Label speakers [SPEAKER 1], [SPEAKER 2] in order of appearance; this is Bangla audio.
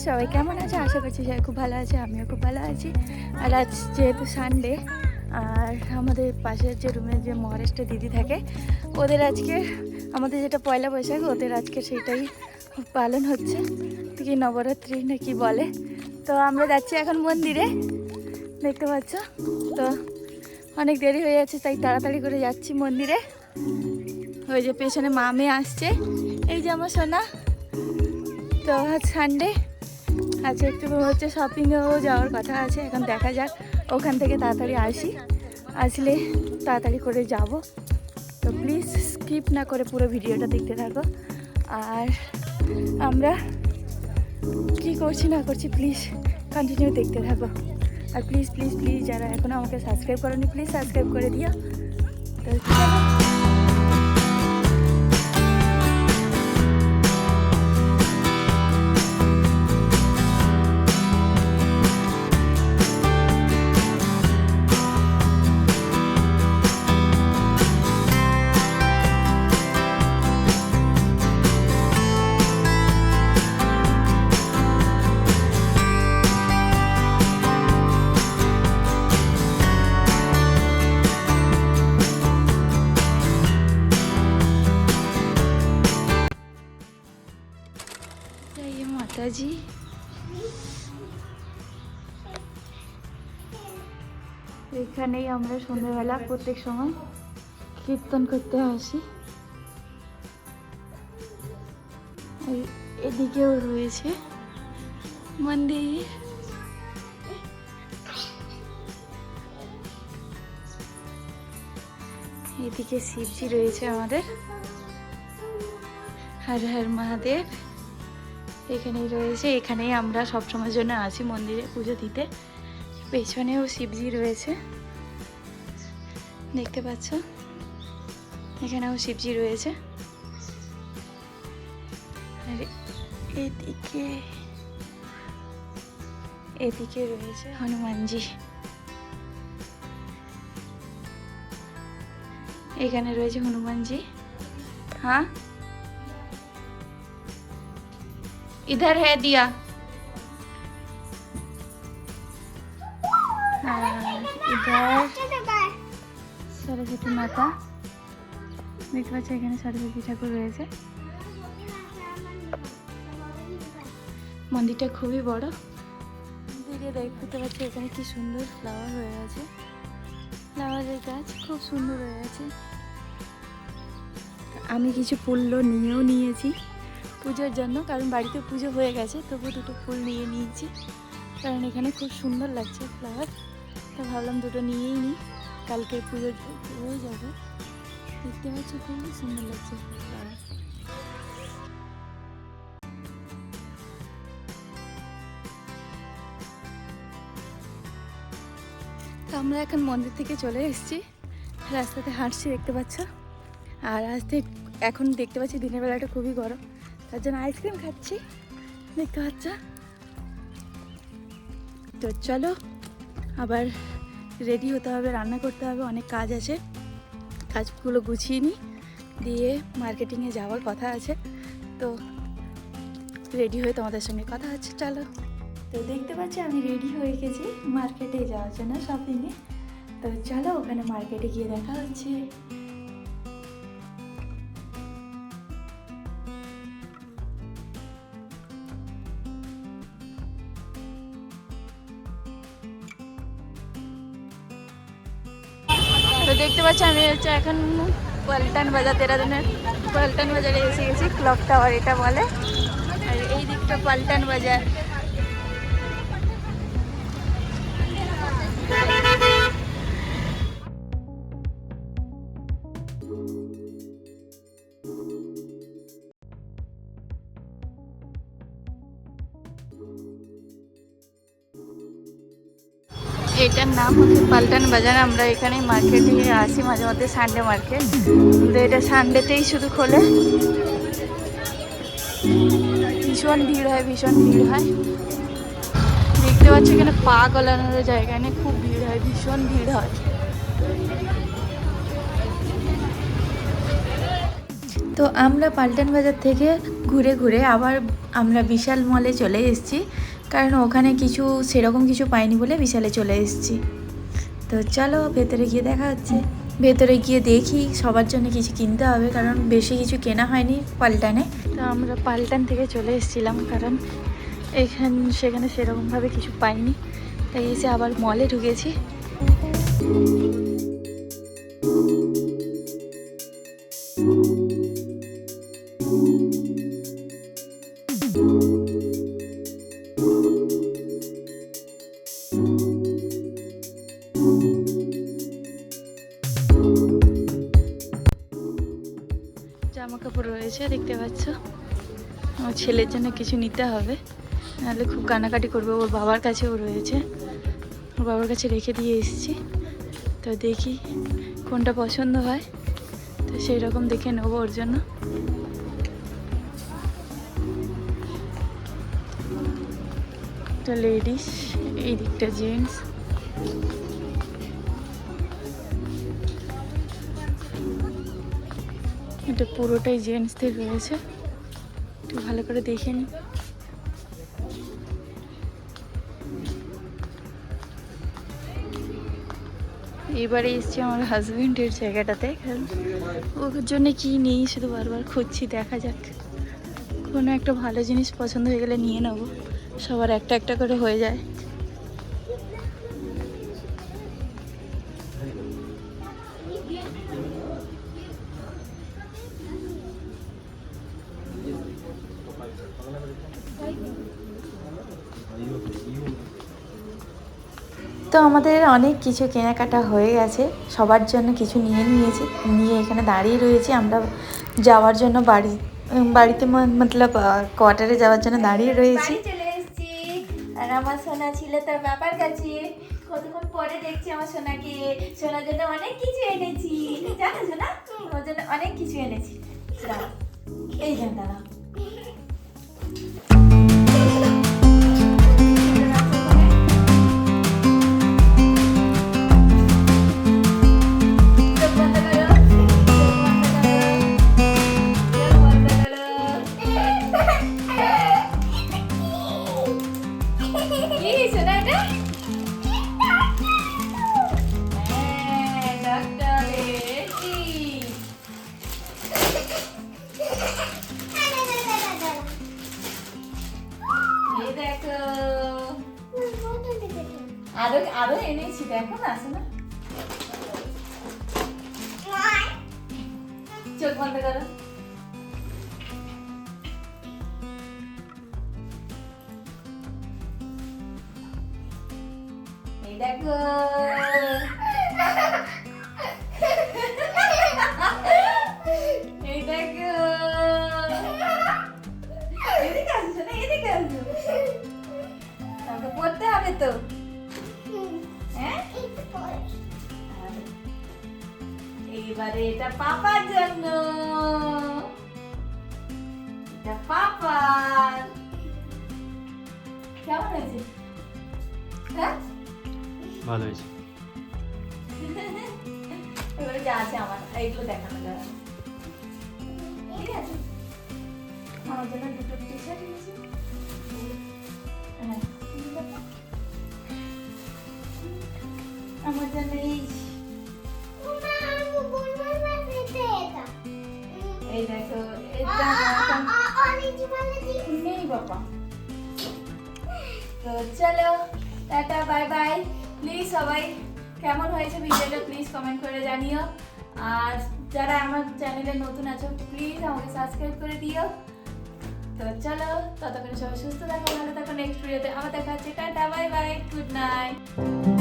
[SPEAKER 1] সবাই কেমন আছে? আশা করছি সবাই খুব ভালো আছে, আমিও খুব ভালো আছি। আর আজ যেহেতু সানডে, আর আমাদের পাশের যে রুমের যে মহারাষ্ট্র দিদি থাকে, ওদের আজকে আমাদের যেটা পয়লা বৈশাখ, ওদের আজকে সেটাই পালন হচ্ছে, কি নবরাত্রি না কি বলে। তো আমরা যাচ্ছি এখন মন্দিরে, দেখতে পাচ্ছ। তো অনেক দেরি হয়ে যাচ্ছে, তাই তাড়াতাড়ি করে যাচ্ছি মন্দিরে। ওই যে পেছনে মা মেয়ে আসছে, এই যে আমার সোনা। তো আজ সানডে, আজকে একটু হচ্ছে শপিংয়েও যাওয়ার কথা আছে। এখন দেখা যাক, ওখান থেকে তাড়াতাড়ি আসলে তাড়াতাড়ি করে যাব। তো প্লিজ স্কিপ না করে পুরো ভিডিওটা দেখতে থাকো। আর আমরা কি করছি না করছি প্লিজ কন্টিনিউ দেখতে থাকো। আর প্লিজ প্লিজ প্লিজ যারা এখনও আমাকে সাবস্ক্রাইব করেনি, প্লিজ সাবস্ক্রাইব করে দিও। তো মাতাজি, এখানেই আমরা সন্ধ্যাবেলা প্রত্যেক সময় কীর্তন করতে আসি। এদিকেও রয়েছে মন্দির। এদিকে শিবজি রয়েছে আমাদের, হর হর মহাদেব এখানেই রয়েছে। এখানেই আমরা সবসময়ের জন্য আসি মন্দিরে পুজো দিতে। পেছনেও শিবজি রয়েছে, দেখতে পাচ্ছ, এখানেও শিবজি রয়েছে। আর এদিকে রয়েছে হনুমানজি। এখানে রয়েছে হনুমানজি। हाँ इधर है दिया। इधर सरस्वती माता দেখতে পাচ্ছি, এখানে সরস্বতী ঠাকুর রয়েছে। মন্দিরটা খুবই বড়। মন্দিরে দেখতে পাচ্ছি এখানে কি সুন্দর ফ্লাওয়ার হয়ে আছে, ফ্লাওয়ারের গাছ খুব সুন্দর হয়ে আছে। আমি কিছু ফুল নিয়েও নিয়েছি পুজোর জন্য, কারণ বাড়িতে পুজো হয়ে গেছে, তবু দুটো ফুল নিয়ে নিয়েছি, কারণ এখানে খুব সুন্দর লাগছে ফ্লাওয়ার। তো ভাবলাম দুটো নিয়েই নিই, কালকে পুজো হয়ে যাবে। দেখতে পাচ্ছি খুবই সুন্দর লাগছে ফ্লাওয়ার। তো আমরা এখন মন্দির থেকে চলে এসেছি, রাস্তাতে হাঁটছি দেখতে পাচ্ছ। আর এখন দেখতে পাচ্ছি দিনের বেলাটা খুবই গরম, তার জন্য আইসক্রিম খাচ্ছি, দেখতে পাচ্ছ। তো চলো আবার রেডি হতে হবে, রান্না করতে হবে, অনেক কাজ আছে। কাজগুলো গুছিয়ে নিই, দিয়ে মার্কেটিংয়ে যাওয়ার কথা আছে। তো রেডি হয়ে তোমাদের সঙ্গে কথা হচ্ছে, চলো। তো দেখতে পাচ্ছি আমি রেডি হয়ে গেছি মার্কেটে যাওয়ার জন্য, শপিংয়ে। তো চলো ওখানে মার্কেটে গিয়ে দেখা হচ্ছে। তো দেখতে পাচ্ছি আমি হচ্ছে এখন পল্টন বাজার, দেরাদুনের পল্টন বাজারে এসে গেছি। ক্লক টাওয়ার এটা বলে, আর এই দিকটা পল্টন বাজার। এটার নাম হচ্ছে পল্টন বাজার। আমরা এখানে মার্কেটে আসি মাঝে মধ্যে, সানডে মার্কেট। কিন্তু এটা সানডেতেই শুধু খোলে। ভীষণ ভিড় হয়, ভীষণ ভিড় হয়। দেখতে পাচ্ছি এখানে পা গলানোর জায়গা নেই, খুব ভিড় হয়, ভীষণ ভিড় হয়। তো আমরা পল্টন বাজার থেকে ঘুরে ঘুরে আবার আমরা বিশাল মলে চলে এসেছি। কারণ ওখানে কিছু সেরকম কিছু পাইনি বলে বিশালে চলে এসেছি। তো চলো ভেতরে গিয়ে দেখা হচ্ছে। ভেতরে গিয়ে দেখি, সবার জন্য কিছু কিনতে হবে কারণ বেশি কিছু কেনা হয়নি পাল্টানে। তো আমরা পাল্টান থেকে চলে এসেছিলাম কারণ সেখানে সেরকমভাবে কিছু পাইনি, তাই এসে আবার মলে ঢুকেছি। জামা কাপড় রয়েছে দেখতে পাচ্ছ। আমার ছেলের জন্য কিছু নিতে হবে, নাহলে খুব কানাকাটি করবে। ওর বাবার কাছেও রয়েছে, ওর বাবার কাছে রেখে দিয়ে এসেছি। তো দেখি কোনটা পছন্দ হয়, তো সেই রকম দেখে নেবো ওর জন্য। এটা লেডিস, এই দিকটা জেন্টস। এটা পুরোটাই জেন্টসদের রয়েছে, একটু ভালো করে দেখে নিই। এবারে এসছি আমার হাজবেন্ডের জায়গাটাতে, কারণ ওর জন্য কি নেই শুধু বারবার খুঁজছি। দেখা যাক, কোনো একটা ভালো জিনিস পছন্দ হয়ে গেলে নিয়ে নেবো। সবার একটা একটা করে হয়ে যায়। তো আমাদের অনেক কিছু কেনাকাটা হয়ে গেছে, সবার জন্য কিছু নিয়ে নিয়েছি। নিয়ে এখানে দাঁড়িয়ে রয়েছি আমরা যাওয়ার জন্য, বাড়িতে মতলব কোয়ার্টারে যাওয়ার জন্য দাঁড়িয়ে রয়েছি। চলে এসেছি আর আমার সোনা ছিল তার বাবার কাছে। কতক্ষণ পরে দেখছি আমার সোনাকে। সোনার জন্য অনেক কিছু এনেছি, জানো সোনা, ওর জন্য অনেক কিছু এনেছি। এই যে দাঁড়া, আরো এনেছি, দেখো না শোনা। চোখ বন্ধ করো। এই দেখো, এই দেখো, এদিকে আসছো না, এদিকে আসছো, আমাকে পড়তে হবে তো। এইবারে এটা পাপার জন্য, এটা পাপার। কেমন হয়েছে? হ্যাঁ
[SPEAKER 2] ভালো হয়েছে।
[SPEAKER 1] এবারে যা আছে আমার এইগুলো দেখানো যাবে, ঠিক আছে? আমার জন্য দুটো টি শার্ট নিয়েছি। হ্যাঁ, আমার জন্য এই দেখো, নেই বাবা। তো চলো টাটা, বাই বাই। প্লিজ সবাই কেমন হয়েছে ভিডিওটা প্লিজ কমেন্ট করে জানিও। আর যারা আমার চ্যানেলে নতুন আছো প্লিজ আমাকে সাবস্ক্রাইব করে দিও। তো চলো, ততক্ষণ সবাই সুস্থ থাকো, ভালো থাকো। নেক্সট ভিডিওতে আবার দেখা হচ্ছে। Tata, bye bye, good night.